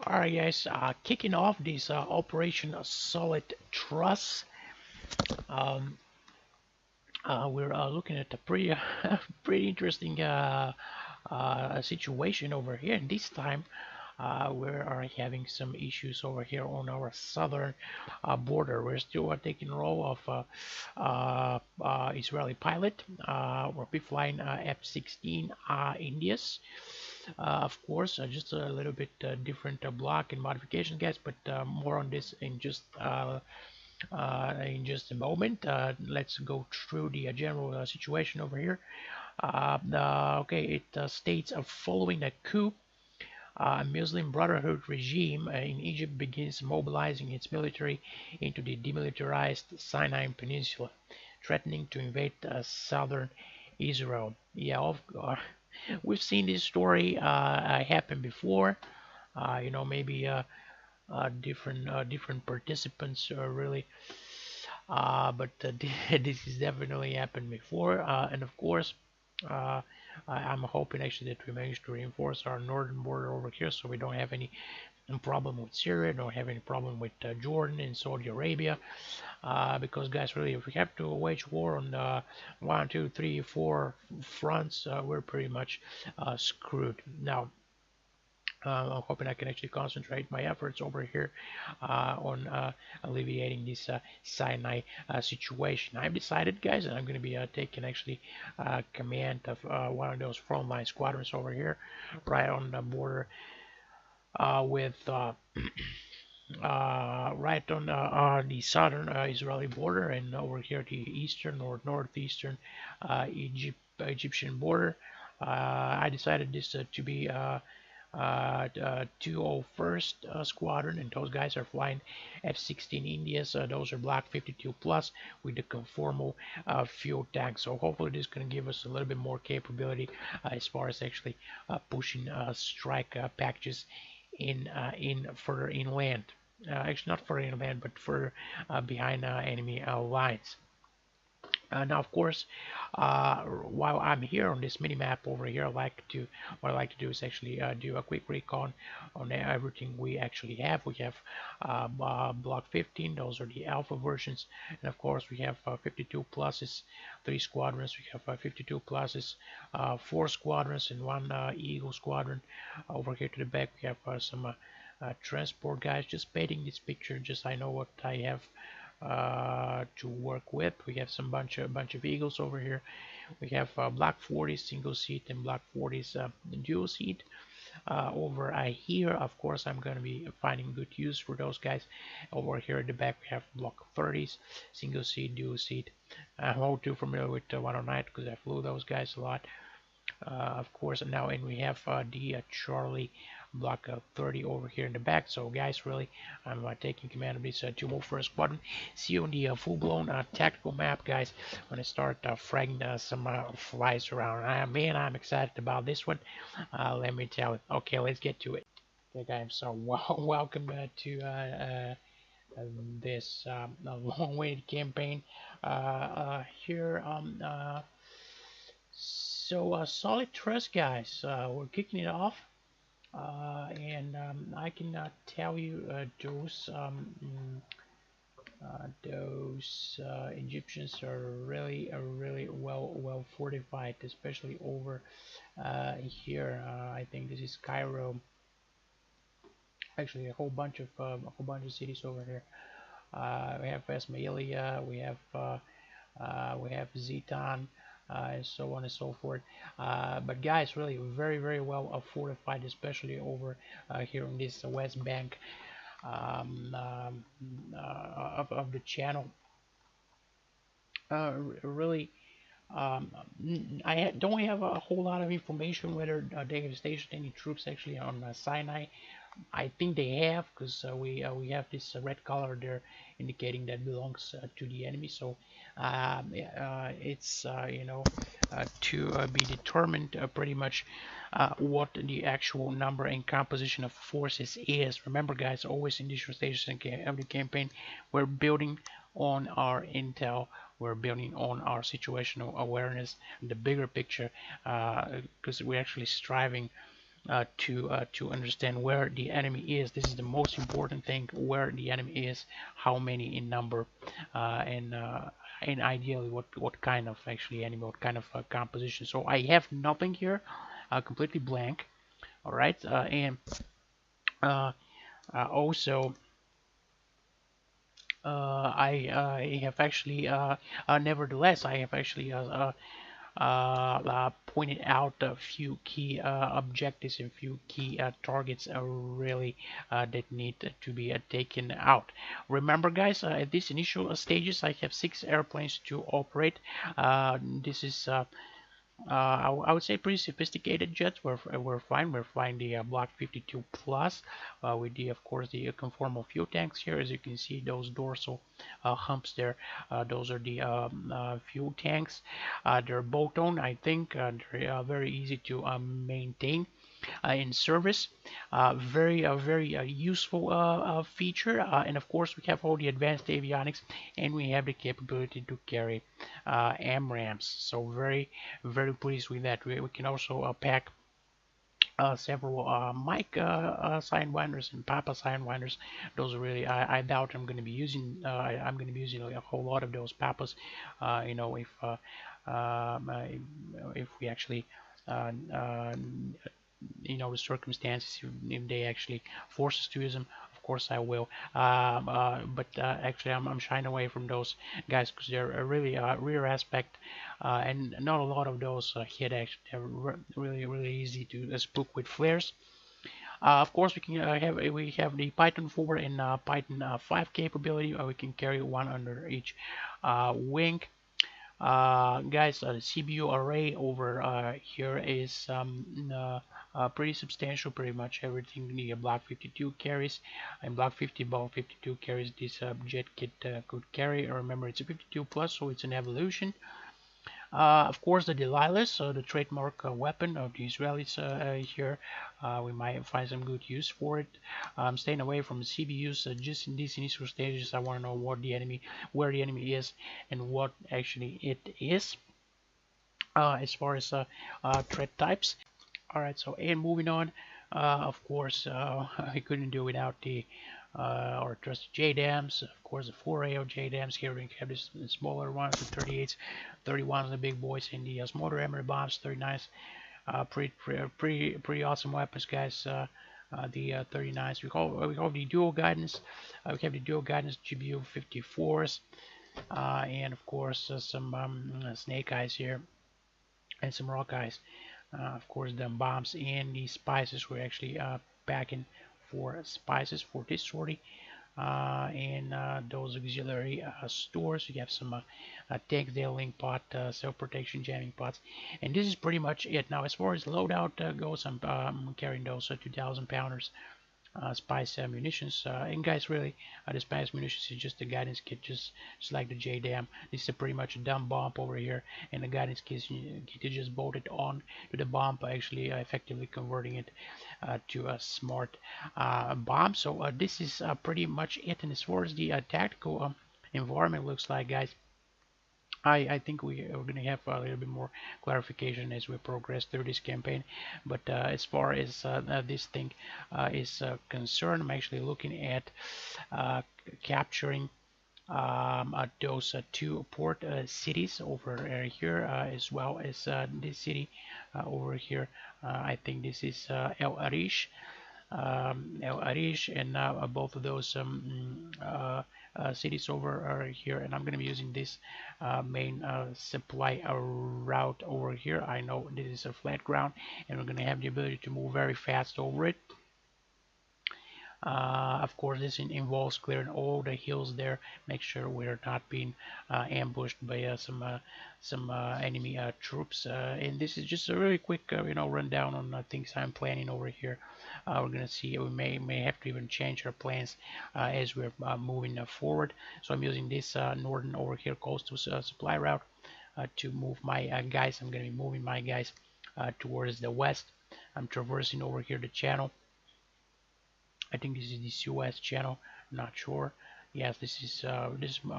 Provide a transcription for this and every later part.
Alright guys, kicking off this Operation Solid Truss. Um, we're looking at a pretty pretty interesting situation over here. And this time we are having some issues over here on our southern border. We're still taking role of Israeli pilot. We'll be flying F-16 Indias. Of course, just a little bit different block and modification, guys, but more on this in just a moment. Let's go through the general situation over here. Okay, it states following a coup, Muslim Brotherhood regime in Egypt begins mobilizing its military into the demilitarized Sinai Peninsula, threatening to invade southern Israel. Yeah, we've seen this story happen before. Maybe different participants really, but this has definitely happened before. And of course, uh, I'm hoping actually that we manage to reinforce our northern border over here, so we don't have any problem with Syria, don't have any problem with Jordan and Saudi Arabia. Because guys, really, if we have to wage war on one, two, three, four fronts, we're pretty much screwed. Now, I'm hoping I can actually concentrate my efforts over here on alleviating this Sinai situation. I've decided, guys, that I'm going to be taking actually command of one of those frontline squadrons over here, right on the border with right on the southern Israeli border, and over here the eastern or northeastern Egyptian border. I decided this to be 201st Squadron, and those guys are flying F-16 Indias. Those are Block 52 plus with the conformal fuel tank. So hopefully this is going to give us a little bit more capability as far as actually pushing strike packages in further inland. Actually, not further inland, but further behind enemy lines. Now, of course, while I'm here on this mini map over here, what I like to do is actually do a quick recon on everything we actually have. We have Block 15; those are the alpha versions, and of course we have 52 pluses, 3 squadrons. We have 52 pluses, 4 squadrons, and one Eagle squadron. Over here to the back, we have some transport guys. Just painting this picture, just I know what I have to work with. We have some bunch of Eagles over here. We have Black 40 single seat and Black 40s dual seat. Over here, of course, I'm going to be finding good use for those guys. Over here at the back, we have Block 30s, single seat, dual seat. I'm not too familiar with 109 because I flew those guys a lot. Of course, now and we have the Charlie Block 30 over here in the back. So guys, really, I'm taking command of this 201st Squadron. See you on the full-blown tactical map, guys, when I start fragging some flies around. Man, I'm excited about this one. Let me tell you. Okay, let's get to it. Okay, guys, so welcome to this long-awaited campaign here. Solid trust, guys. We're kicking it off, and I can tell you those Egyptians are really well fortified, especially over here. I think this is Cairo. Actually, a whole bunch of cities over here. We have Ismailia, we have Zetan, and so on and so forth. But guys, really very well fortified, especially over here on this west bank of the channel. Really, don't have a whole lot of information whether they have stationed any troops actually on Sinai. I think they have, because we have this red color there indicating that belongs to the enemy. So it's to be determined pretty much what the actual number and composition of forces is. Remember, guys, always in these stages of the campaign, we're building on our intel. We're building on our situational awareness, the bigger picture, because we're actually striving to understand where the enemy is. This is the most important thing: where the enemy is, how many in number, and ideally what kind of actually enemy, what kind of composition. So I have nothing here, completely blank. All right, and uh, also. I have actually, nevertheless, I have actually pointed out a few key objectives and few key targets really that need to be taken out. Remember, guys, at these initial stages, I have 6 airplanes to operate. This is I would say pretty sophisticated jets. We're fine. We're flying the Block 52 Plus with the, of course, the conformal fuel tanks here. As you can see, those dorsal humps there, those are the fuel tanks. They're boat-on, I think. They're very easy to maintain in service. Very useful feature. And of course, we have all the advanced avionics, and we have the capability to carry AMRAAMs. So very pleased with that. We can also pack several mic sidewinders and Papa sidewinders. Those are really, I doubt I'm going to be using. I'm going to be using a whole lot of those Papas. You know, if we actually you know, the circumstances, if they actually force us to use them, of course I will. But actually I'm shying away from those guys because they're a really rear aspect, and not a lot of those hit. Actually, they're really easy to spook with flares. Of course, we can have the Python 4 and Python 5 capability. We can carry one under each wing. Guys, the CBU array over here is pretty substantial. Pretty much everything the Block 52 carries, and Block 50 Ball 52 carries this jet kit could carry. Remember, it's a 52 plus, so it's an evolution. Of course, the Delilahs, the trademark weapon of the Israelis here. We might find some good use for it. I'm staying away from CBUs just in these initial stages. I want to know what the enemy, where the enemy is, and what actually it is. As far as threat types. All right, so and moving on. Of course, I couldn't do without the or trusted JDAMs. Of course, the 4AO JDAMs here. We have this the smaller ones, the 38s, 31s, the big boys, and the smaller emery bombs, 39s. Pretty awesome weapons, guys. The 39s. We call the dual guidance. We have the dual guidance GBU 54s, and of course some snake eyes here and some rock eyes. Of course, the bombs and the spices we're actually packing for spices for this sortie. And those auxiliary stores, you have some tank link pot, self-protection jamming pots, and this is pretty much it. Now, as far as loadout goes, I'm carrying those 2,000 pounders. Spice munitions, and guys, really, the spice munitions is just a guidance kit, just like the JDAM. This is pretty much a dumb bomb over here, and the guidance kit you just bolt it on to the bomb, actually effectively converting it to a smart bomb. So this is pretty much it. And as far as the tactical environment looks like, guys, I think we're going to have a little bit more clarification as we progress through this campaign. But as far as this thing is concerned, I'm actually looking at capturing those 2 port cities over here, as well as this city over here. I think this is El Arish. El Arish, and both of those cities over here, and I'm going to be using this main supply route over here. I know this is a flat ground, and we're going to have the ability to move very fast over it. Of course, this involves clearing all the hills there. Make sure we're not being ambushed by some enemy troops. And this is just a really quick, rundown on things I'm planning over here. We're gonna see. We may have to even change our plans as we're moving forward. So I'm using this northern over here coastal supply route to move my guys. I'm gonna be moving my guys towards the west. I'm traversing over here the channel. I think this is the Suez channel. I'm not sure. Yes, this is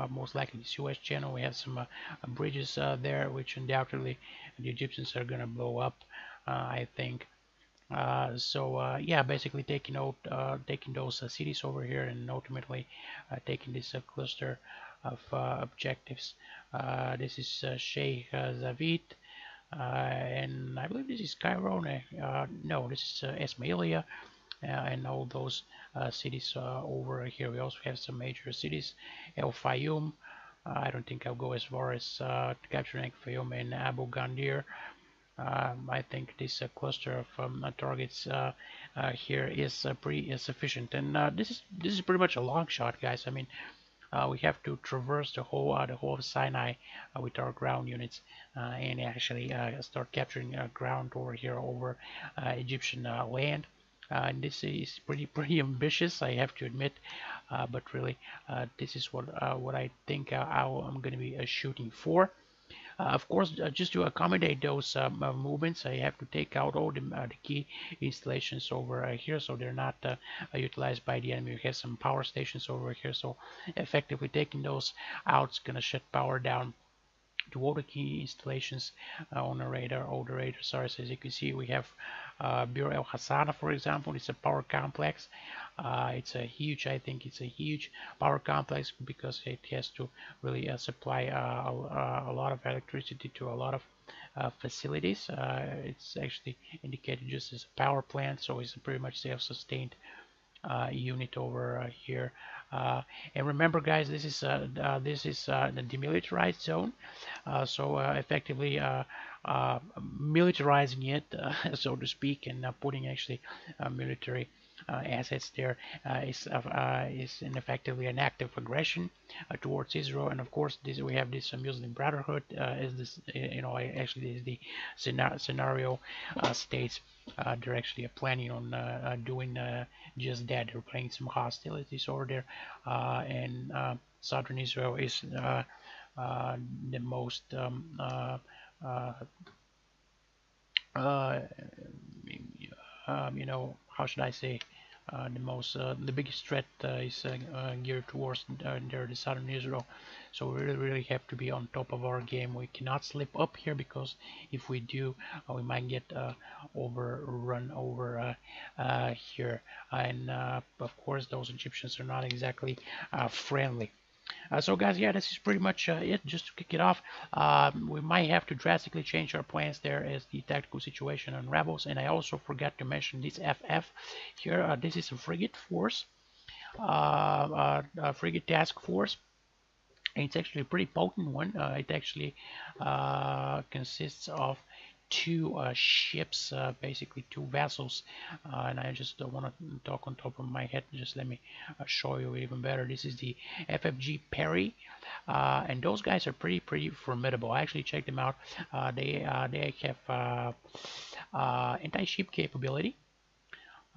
most likely the Suez channel. We have some bridges there, which undoubtedly the Egyptians are gonna blow up. I think. Yeah, basically taking those cities over here and ultimately taking this cluster of objectives. This is Sheikh Zavid, and I believe this is Cairo. No, this is Ismailia, and all those cities over here. We also have some major cities, El Fayoum. I don't think I'll go as far as capturing Fayoum and Abu Gandir. I think this cluster of targets here is pretty sufficient, and this is pretty much a long shot, guys. I mean, we have to traverse the whole of Sinai with our ground units and actually start capturing ground over here over Egyptian land. And this is pretty ambitious, I have to admit, but really this is what I think I'm going to be shooting for. Of course, just to accommodate those movements, I have to take out all the key installations over here, so they're not utilized by the enemy. We have some power stations over here, so effectively taking those out is gonna shut power down to all the key installations on the radar, all the radar stars. As you can see, we have Bir El Hassana, for example. It's a power complex. I think it's a huge power complex because it has to really supply a lot of electricity to a lot of facilities. It's actually indicated just as a power plant, so it's a pretty much self-sustained unit over here. And remember, guys, this is the demilitarized zone, so effectively militarizing it, so to speak, and putting actually military assets there is effectively an act of aggression towards Israel. And of course, we have this Muslim Brotherhood. Is this actually is the scenario states they're actually planning on doing just that. They're planning some hostilities over there, and southern Israel is the most uh, uh, how should I say, the biggest threat is geared towards the southern Israel. So we really have to be on top of our game. We cannot slip up here, because if we do, we might get overrun over here. And of course, those Egyptians are not exactly friendly. So guys, yeah, this is pretty much it. Just to kick it off, we might have to drastically change our plans there as the tactical situation unravels. And I also forgot to mention this FF here. This is a frigate force, a frigate task force. And it's actually a pretty potent one. It actually consists of two ships, basically two vessels, and I just don't want to talk on top of my head. Just let me show you even better. This is the FFG Perry, and those guys are pretty formidable. I actually checked them out. They have anti-ship capability.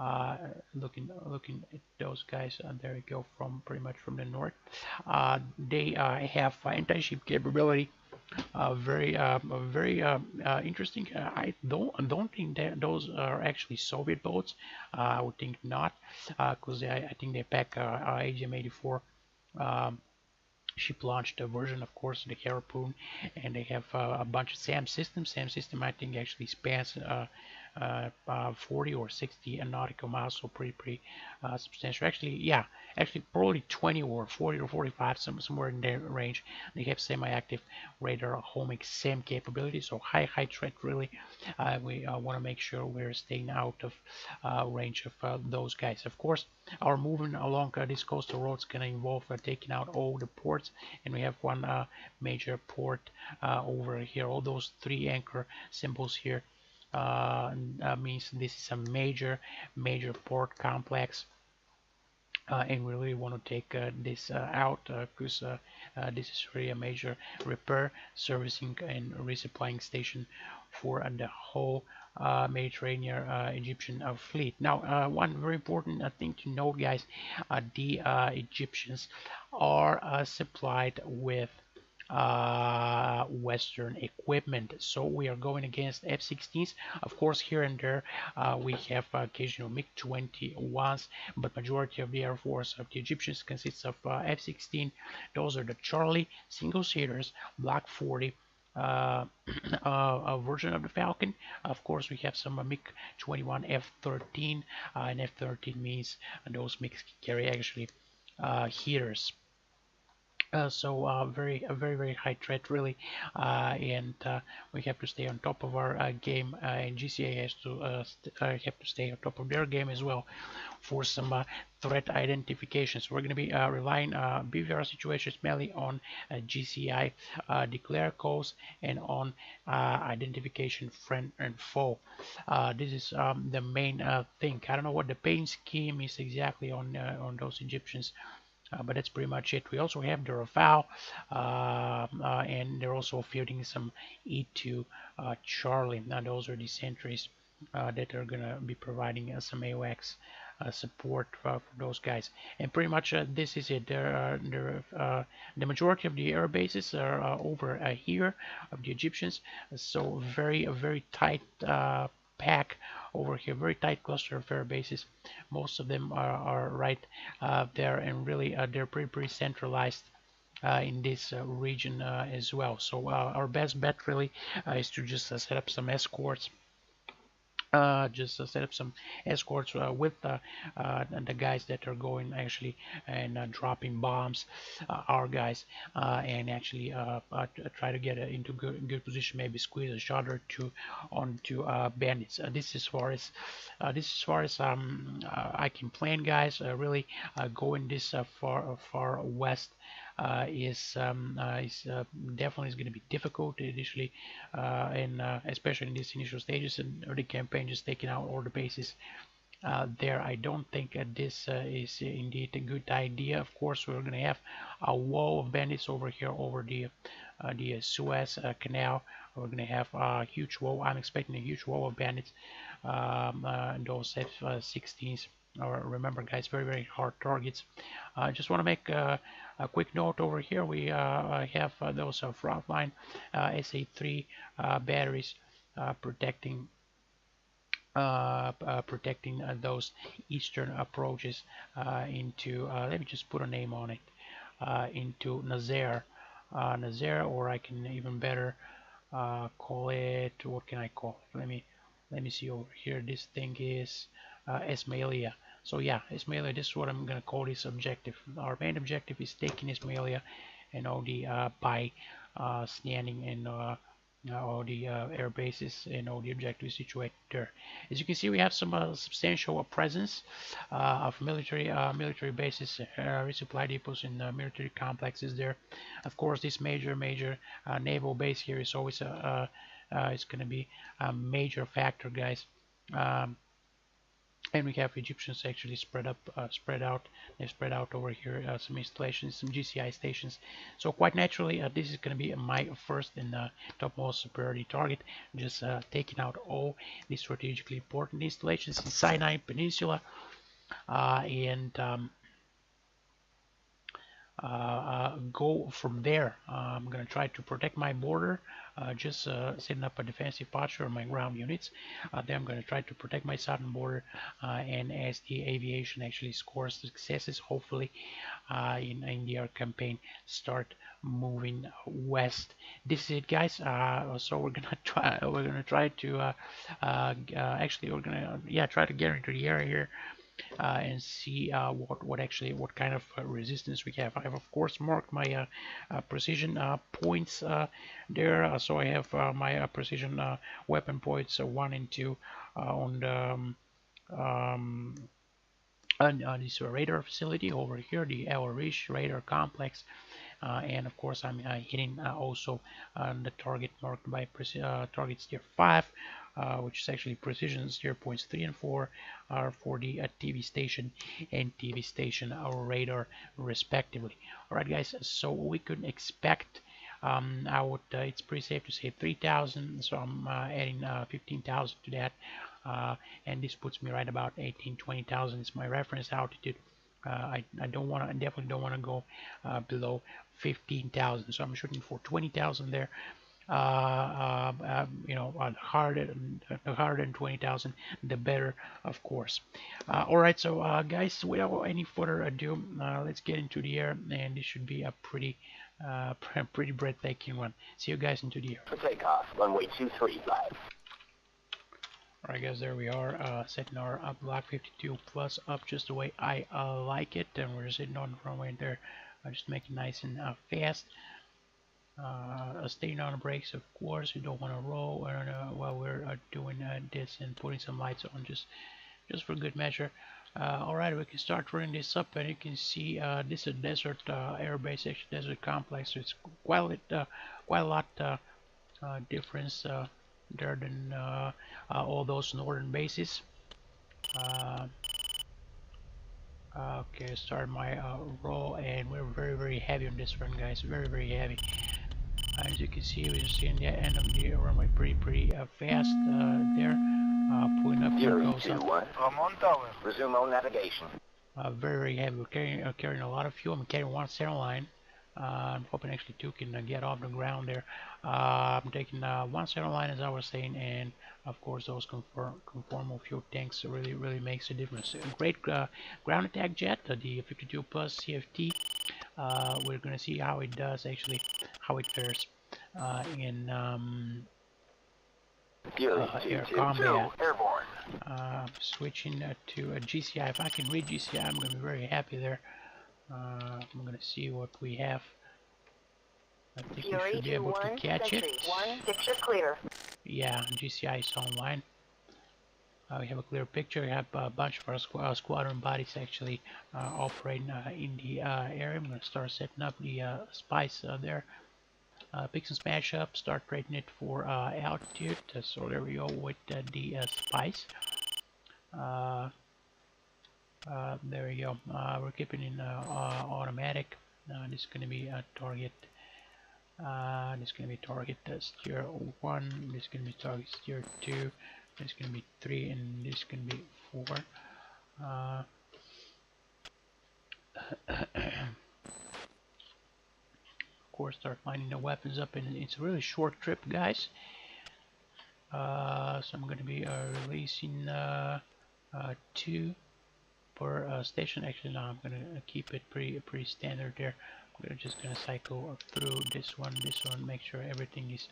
Uh, looking at those guys, there you go, from pretty much from the north. They have anti-ship capability. Very interesting. I don't think that those are actually Soviet boats. I would think not, because I think they pack AGM-84 ship launched version, of course, the Harpoon, and they have a bunch of SAM systems. SAM system, I think, actually spans 40 or 60 nautical miles, so pretty substantial. Actually, yeah, actually probably 20 or 40 or 45, somewhere in their range. They have semi-active radar homing SAM capability, so high threat really. We want to make sure we're staying out of range of those guys. Of course, our movement along this coastal road is going to involve taking out all the ports, and we have one major port over here. All those three anchor symbols here means this is a major port complex, and we really want to take this out, because this is really a major repair, servicing, and resupplying station for the whole Mediterranean Egyptian fleet. Now, one very important thing to note, guys, the Egyptians are supplied with Western equipment. So we are going against F-16s. Of course, here and there we have occasional MiG-21s, but majority of the Air Force of the Egyptians consists of F-16. Those are the Charlie single-seaters, Block 40, uh, version of the Falcon. Of course, we have some MiG-21 F-13, and F-13 means those MiGs carry actually heaters. So very high threat really, and we have to stay on top of our game, and GCA has to have to stay on top of their game as well for some threat identification. So we're going to be relying BVR situations mainly on GCI declare calls and on identification friend and foe. This is the main thing. I don't know what the paint scheme is exactly on those Egyptians. But that's pretty much it. We also have the Rafale, and they're also fielding some E2 Charlie. Now those are the sentries that are gonna be providing some AWACS support for those guys. And pretty much this is it. The majority of the air bases are over here of the Egyptians. So very tight pack over here, very tight cluster of air bases. Most of them are right there, and really they're pretty centralized in this region as well. So our best bet really is to just set up some escorts, just set up some escorts with the guys that are going actually and dropping bombs, our guys, and actually try to get into good position, maybe squeeze a shot or two onto bandits. This is as far as I can plan, guys. Really going this far west is definitely is going to be difficult initially, and especially in these initial stages and early campaign, just taking out all the bases there. I don't think this is indeed a good idea. Of course, we're going to have a wall of bandits over here over the Suez Canal. We're going to have a huge wall. I'm expecting a huge wall of bandits. Those F-16s. Remember, guys, very hard targets. I just want to make a quick note over here. We have those frontline SA3 batteries protecting those eastern approaches into, let me just put a name on it, into Nazaire, or I can even better call it, what can I call it? Let me see over here. This thing is Ismailia. So yeah, Ismailia, this is what I'm gonna call this objective. Our main objective is taking Ismailia and all the by standing and all the air bases and all the objectives situated there. As you can see, we have some substantial presence of military bases, resupply depots, and military complexes there. Of course, this major naval base here is always it's going to be a major factor, guys. And we have Egyptians actually spread out. They've spread out over here some installations, some GCI stations. So quite naturally, this is going to be my first and topmost priority target. Just taking out all the strategically important installations in Sinai Peninsula, and go from there. I'm going to try to protect my border, just setting up a defensive posture on my ground units. Then I'm going to try to protect my southern border, and as the aviation actually scores successes, hopefully in the air campaign, start moving west. This is it, guys. So we're gonna try to actually we're gonna try to get into the area here and see what kind of resistance we have. I have of course marked my precision points there. So I have my precision weapon points 1 and 2 on the on this radar facility over here, the El Rish radar complex. And of course I'm hitting also the target marked by target steer 5, which is actually precision steer points 3 and 4 are for the TV station and TV station radar respectively. Alright, guys, so we could expect it's pretty safe to say 3,000, so I'm adding 15,000 to that, and this puts me right about 20,000 is my reference altitude. I definitely don't want to go below 15,000, so I'm shooting for 20,000 there. Harder than 20,000, the better, of course. All right, so guys, without any further ado, let's get into the air, and this should be a pretty Pretty breathtaking one. See you guys into the air. For takeoff, runway 235. Alright guys, there we are, setting our Block 52 plus up just the way I like it, and we're sitting on the runway there, just make it nice and fast. Staying on the brakes, of course. We don't want to roll while we're doing this, and putting some lights on just for good measure. Alright, we can start running this up, and you can see this is a desert airbase, actually desert complex, so it's quite a lot difference there than all those northern bases. Okay, start my roll, and we're very heavy on this run, guys. Very heavy. As you can see, we're seeing the end of the runway pretty fast there. Pulling up, here goes up. I'm on tower. Resume on navigation. Very heavy. We're carrying a lot of fuel. I'm carrying one center line. I'm hoping actually two can get off the ground there. I'm taking one center line, as I was saying, and of course those conformal fuel tanks really makes a difference. A great ground attack jet, the 52 plus CFT. We're gonna see how it does, actually, how it fares in air combat. Airborne. Switching to a GCI. If I can read GCI, I'm gonna be very happy there. I'm gonna see what we have. I think we should be able to catch it. Picture clear. Yeah, GCI is online. We have a clear picture. We have a bunch of our squadron bodies actually operating in the area. I'm going to start setting up the spice there. Pick and smash up, start rating it for altitude. So there we go with the spice. There we go. We're keeping in automatic. This is going to be a target. This is going to be target steer 1. This is going to be target steer 2. This is going to be 3, and this is going to be 4. Of course, start lining the weapons up, and it's a really short trip, guys. So I'm going to be releasing 2 per station. Actually, no, I'm going to keep it pretty standard there. I'm just going to cycle through this one, make sure everything is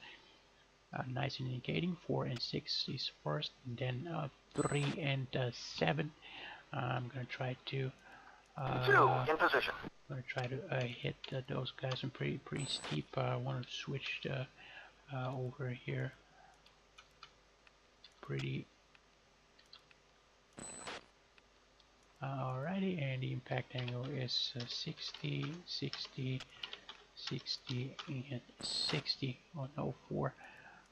nice and indicating. 4 and 6 is first, and then 3 and 7. I'm gonna try to 2 in position. I'm gonna try to hit those guys. And pretty steep. I want to switch over here. Pretty. Alrighty, and the impact angle is 60, 60, 60, and 60 on 04.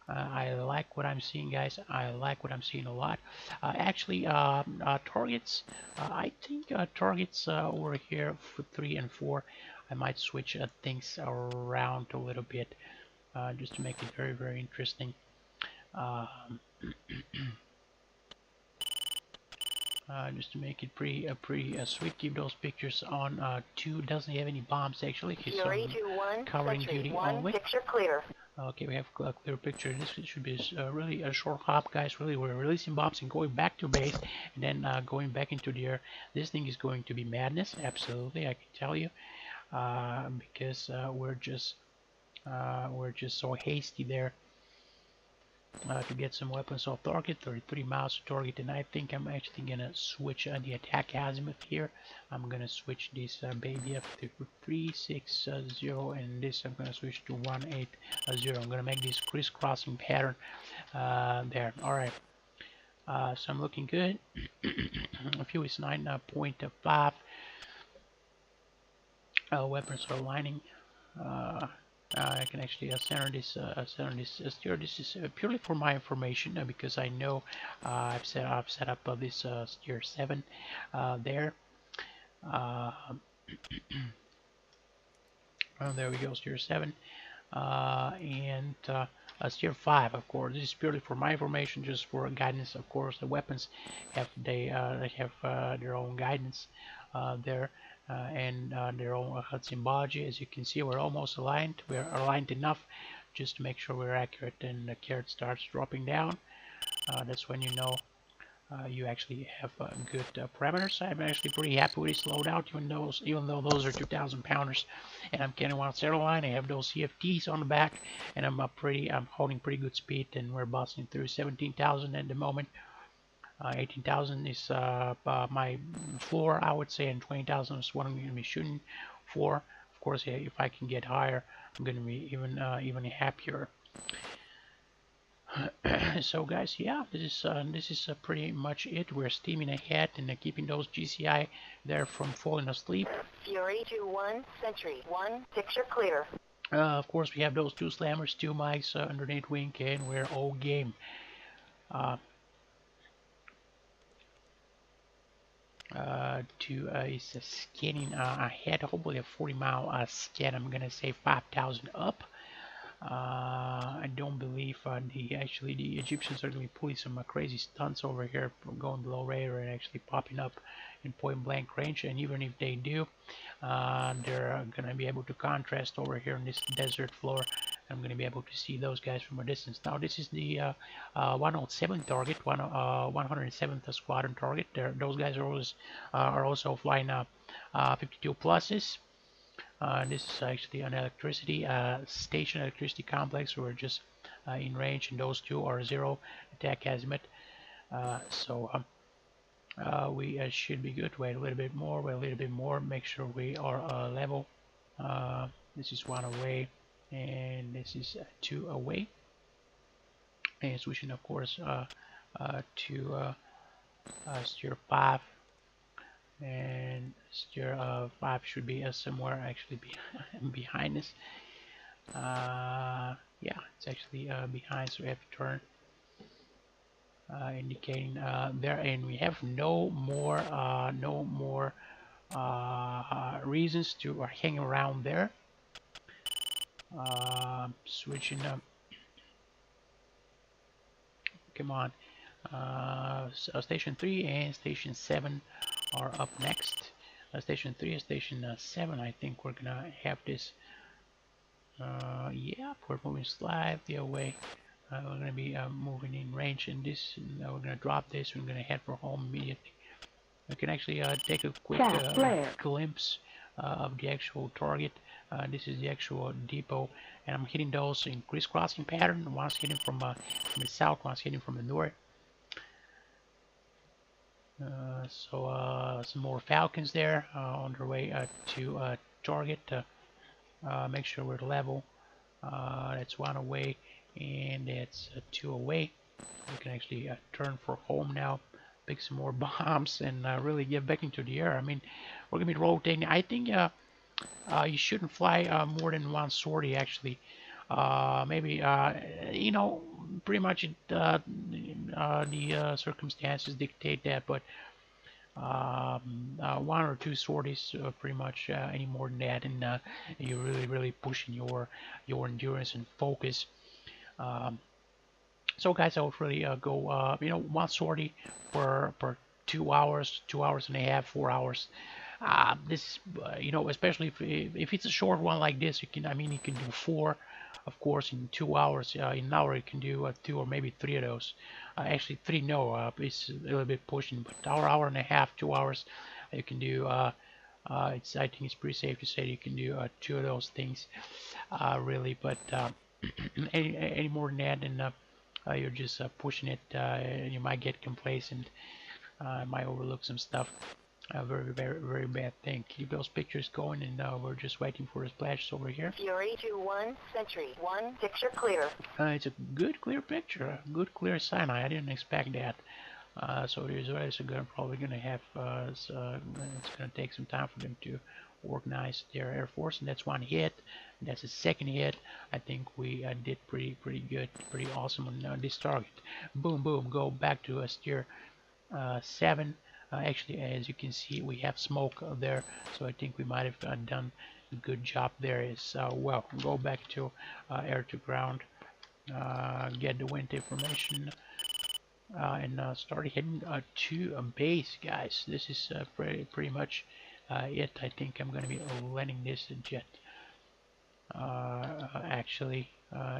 I like what I'm seeing, guys. I like what I'm seeing a lot. Actually, targets, I think targets over here for 3 and 4, I might switch things around a little bit just to make it very interesting. Just to make it pretty sweet. Keep those pictures on 2. Doesn't have any bombs, actually. It's on covering duty only. Picture clear. Okay, we have a clear picture. This should be really a short hop, guys. Really, we're releasing bombs and going back to base, and then going back into the air. This thing is going to be madness, absolutely. I can tell you, because we're just so hasty there to get some weapons off target. 33 miles to target, and I think I'm actually gonna switch the attack azimuth here. I'm gonna switch this baby up to 360, and this I'm gonna switch to 180. I'm gonna make this crisscrossing pattern there. All right. So I'm looking good. Fuel is 9.5. Weapons are lining. I can actually center this steer. This is purely for my information because I know I've set up this steer 7 there. There we go, steer 7, and steer 5. Of course, this is purely for my information, just for guidance. Of course, the weapons have they have their own guidance there. And their own symbology. As you can see, we're almost aligned. We're aligned enough just to make sure we're accurate. And the carrot starts dropping down. That's when you know you actually have good parameters. I'm actually pretty happy with this loadout, even though those are 2,000 pounders, and I'm carrying one center line. I have those CFTs on the back, and I'm holding pretty good speed, and we're busting through 17,000 at the moment. 18,000 is my floor, I would say, and 20,000 is what I'm going to be shooting for. Of course, if I can get higher, I'm going to be even happier. So guys, yeah, this is pretty much it. We're steaming ahead and keeping those GCI there from falling asleep. Fury 2-1, Sentry 1, picture clear. Of course, we have those two slammers, two mics underneath wing, and we're all game. Is scanning ahead, hopefully a 40-mile scan. I'm gonna say 5,000 up. I don't believe the Egyptians are going to be pulling some crazy stunts over here, going below radar and actually popping up in point blank range. And even if they do, they're going to be able to contrast over here on this desert floor. I'm going to be able to see those guys from a distance. Now this is the 107 target, 107th squadron target. Those guys are also flying 52 pluses. This is actually an electricity station, electricity complex. We're just in range, and those two are 0 attack azimuth. We should be good. Wait a little bit more. Wait a little bit more. Make sure we are level. This is 1 away, and this is 2 away. And switching, of course, to steer 5. And steer 5 should be somewhere actually behind us. Yeah, it's actually behind, so we have to turn, indicating there, and we have no more reasons to hang around there. Switching up. Come on. So station 3 and station 7 are up next. Station 3 and station 7, I think we're gonna have this. Yeah, we're moving slightly away. We're gonna be moving in range, and this. We're gonna drop this. We're gonna head for home immediately. We can actually take a quick glimpse of the actual target. This is the actual depot, and I'm hitting those in crisscrossing pattern. One's hitting from the south, one's hitting from the north. Some more Falcons there on their way to target. Make sure we're level. That's 1 away, and that's 2 away. We can actually turn for home now, pick some more bombs, and really get back into the air. I mean, we're gonna be rotating. I think you shouldn't fly more than 1 sortie actually. Maybe pretty much the circumstances dictate that, but 1 or 2 sorties, pretty much any more than that, and you're really pushing your endurance and focus. So guys, I would really go 1 sortie per 2 hours, 2 hours and a half, 4 hours. This especially if it's a short one like this, you can do 4, of course, in 2 hours. In an hour you can do 2 or maybe 3 of those. Actually 3, no, it's a little bit pushing, but hour and a half, 2 hours, you can do. I think it's pretty safe to say you can do 2 of those things, really. But any more than that, and you're just pushing it, and you might get complacent. Might overlook some stuff. Very bad thing. Keep those pictures going, and we're just waiting for the splashes over here. Fury 2-1, Sentry 1, picture clear. It's a good clear picture, a good clear sign. I didn't expect that. So the Israelis are probably gonna have. It's gonna take some time for them to organize their air force, and that's 1 hit. That's a 2nd hit. I think we did pretty good, pretty awesome on this target. Boom, boom. Go back to steer 7. Actually, as you can see, we have smoke there, so I think we might have done a good job there as well. Go back to air to ground, get the wind information, and start heading to a base, guys. This is pretty much it. I think I'm going to be landing this jet. Actually,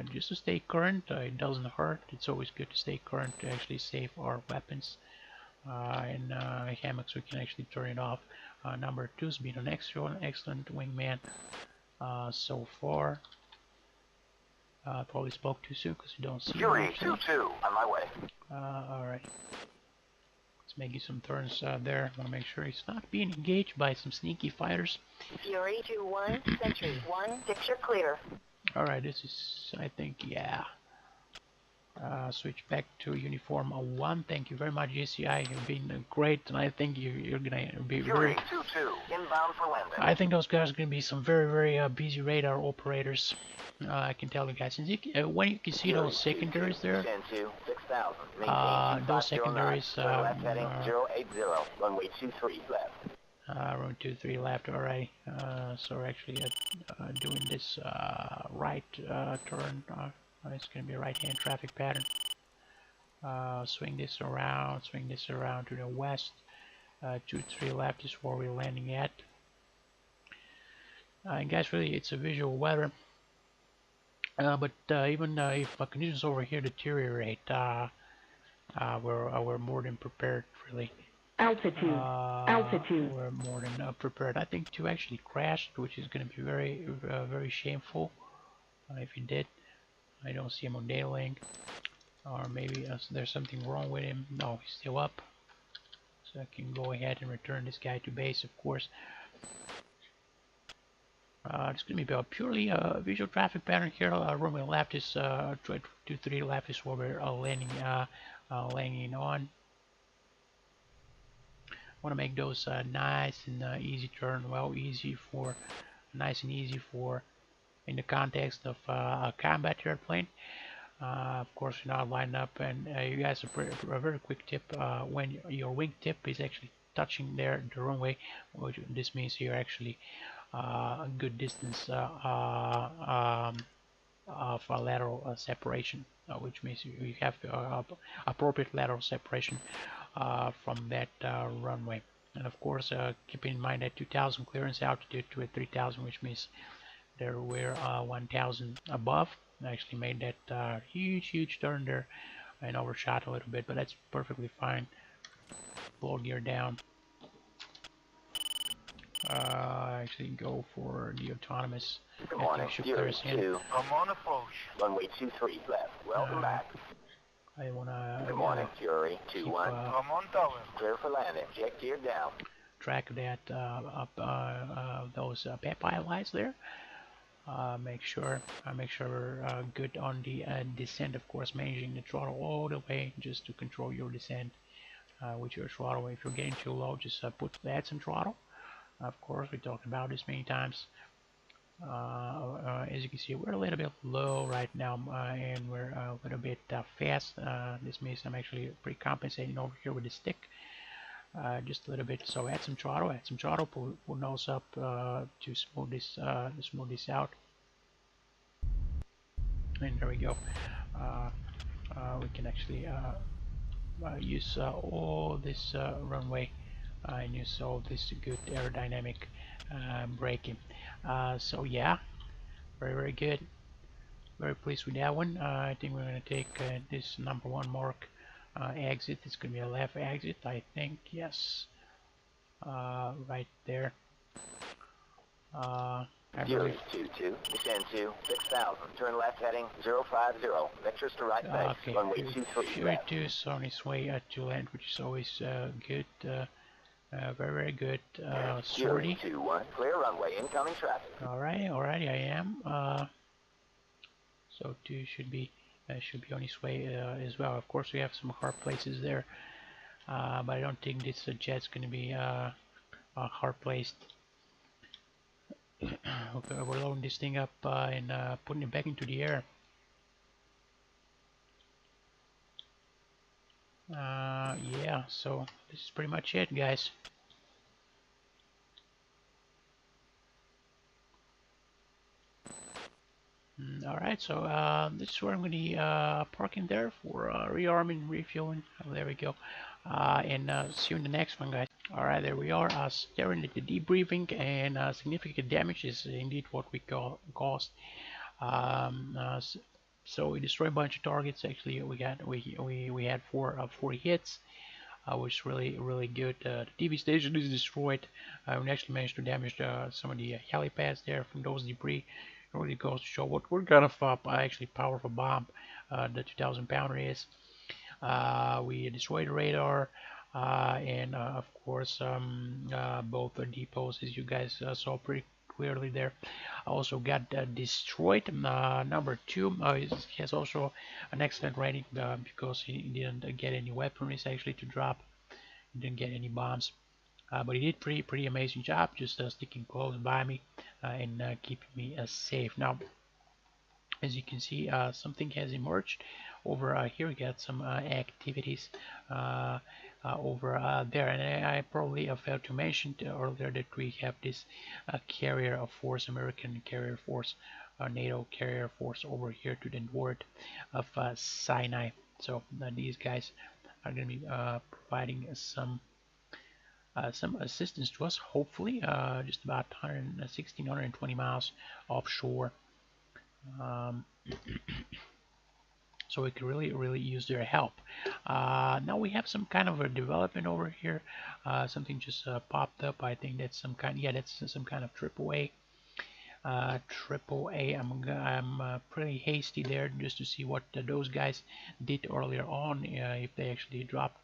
just to stay current. It doesn't hurt. It's always good to stay current to actually save our weapons. and hammocks we can actually turn it off. Number 2's been an excellent wingman so far. Probably spoke too soon because you don't see Fury him. 2-2 on my way. Alright. Let's make you some turns there. Want to make sure he's not being engaged by some sneaky fighters. Fury 2-1, Sentry 1, picture clear. Alright, this is, I think, yeah. Switch back to uniform 1. Thank you very much, GCI. You've been great, and I think you're gonna be Fury very. 2-2, inbound for landing. I think those guys are gonna be some very busy radar operators. I can tell you guys. Since when you can see those secondaries there, those secondaries. Left heading 080, runway 23 left. Room 23 left. Alright. So we're actually doing this right turn. It's going to be a right-hand traffic pattern. Swing this around to the west. 23 left is where we're landing at. And guys, really, it's a visual weather. But even if conditions over here deteriorate, we're more than prepared, really. Altitude. We're more than prepared. I think 2 actually crashed, which is going to be very shameful if he did. I don't see him on daylink, or maybe there's something wrong with him. No, he's still up, so I can go ahead and return this guy to base, of course. It's going to be a purely visual traffic pattern here. Runway left is 23 left is where we're landing on. Want to make those nice and easy turn. Well, nice and easy for in the context of a combat airplane. Of course, you're not lined up, and you guys a very quick tip: when your wingtip is actually touching the runway, which this means you're actually a good distance of a lateral separation, which means you have appropriate lateral separation from that runway. And of course, keep in mind that 2000 clearance altitude to a 3000, which means there we're 1000 above. I actually made that huge turn there and overshot a little bit, but that's perfectly fine. Blow gear down. Actually go for the autonomous. Good morning, Fury 2. I'm on approach. Runway 23 left. Welcome back. I wanna. Good morning, Fury 2-1. I'm on tower. Clear for landing. Jet gear down. Track that those peptide lights there. Make sure we're good on the descent, of course, managing the throttle all the way just to control your descent with your throttle. If you're getting too low, just add some throttle. Of course, we talked about this many times. As you can see, we're a little bit low right now, and we're a little bit fast. This means I'm actually pre-compensating over here with the stick. Just a little bit. So add some throttle, pull nose up to smooth this out. And there we go. We can actually use all this runway and use all this good aerodynamic braking. So yeah, very good. Very pleased with that one. I think we're going to take this number 1 mark exit. It's going to be a left exit, I think. Yes, right there. Fury 2-2, descend to 6000, turn left heading 050, vectors to right base, runway 23 Fury 2 is on its way to land, which is always good. Very good. Fury 2-1, clear runway, incoming traffic. Alrighty, I am. So 2 should be on its way as well. Of course, we have some hard places there, but I don't think this jet's going to be hard placed. Okay, we're loading this thing up and putting it back into the air. Yeah, so this is pretty much it, guys. Alright, so this is where I'm going to be parking there for rearming, refueling. Oh, there we go. And see you in the next one, guys. Alright, there we are, staring at the debriefing, and significant damage is indeed what we caused. So we destroyed a bunch of targets. Actually, we had 4 hits. which is really good. The TV station is destroyed. We actually managed to damage some of the helipads there from those debris. It really goes to show what kind of actually powerful bomb the 2,000 pounder is. We destroyed the radar, and of course both the depots, as you guys saw pretty clearly there, also got destroyed. Number 2 has also an excellent rating because he didn't get any weaponries actually to drop. He didn't get any bombs. But he did pretty amazing job just sticking close by me and keeping me safe. Now, as you can see, something has emerged over here. We got some activities over there, and I probably failed to mention earlier that we have this carrier force, American carrier force, NATO carrier force over here to the north of Sinai. So these guys are going to be providing some assistance to us, hopefully, just about 116, 120 miles offshore. So we could really use their help. Now we have some kind of a development over here. Something just popped up. I think that's some kind. Yeah, that's some kind of AAA. AAA. I'm pretty hasty there just to see what those guys did earlier on. If they actually dropped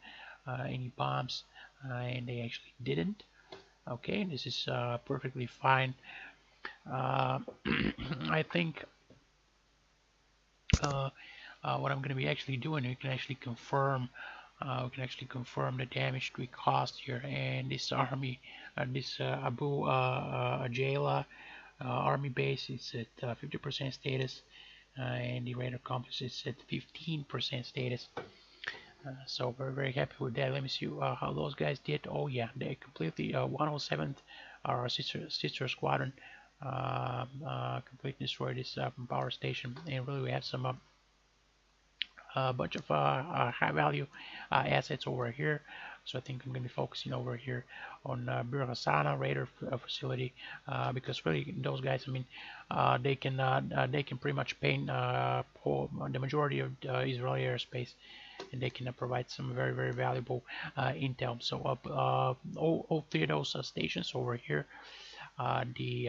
any bombs, and they actually didn't. Okay, this is perfectly fine. I think what I'm going to be actually doing, we can actually confirm the damage we caused here. And this army, this Abu Ajala army base is at 50% status, and the radar compass is at 15% status. So very happy with that. Let me see how those guys did. Oh yeah, they completely 107th, our sister squadron, completely destroyed this power station. And really, we have some a bunch of high value assets over here. So I think I'm going to be focusing over here on Bir Hassana radar facility because really those guys, I mean, they can pretty much paint the majority of Israeli airspace, and they can provide some very valuable intel. So all three of those stations over here, the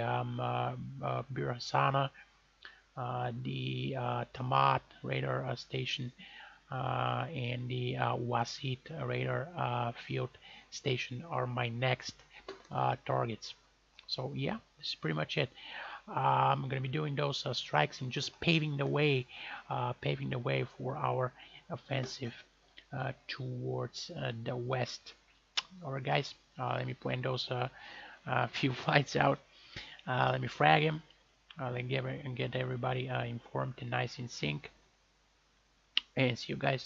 Bir Hassana, the Tamat radar station, and the Wasit radar field station are my next targets. So yeah, this is pretty much it. I'm going to be doing those strikes and just paving the way for our offensive towards the west. Alright guys, let me plan those few flights out. Let me frag him. Then get everybody informed and nice in sync. And see you guys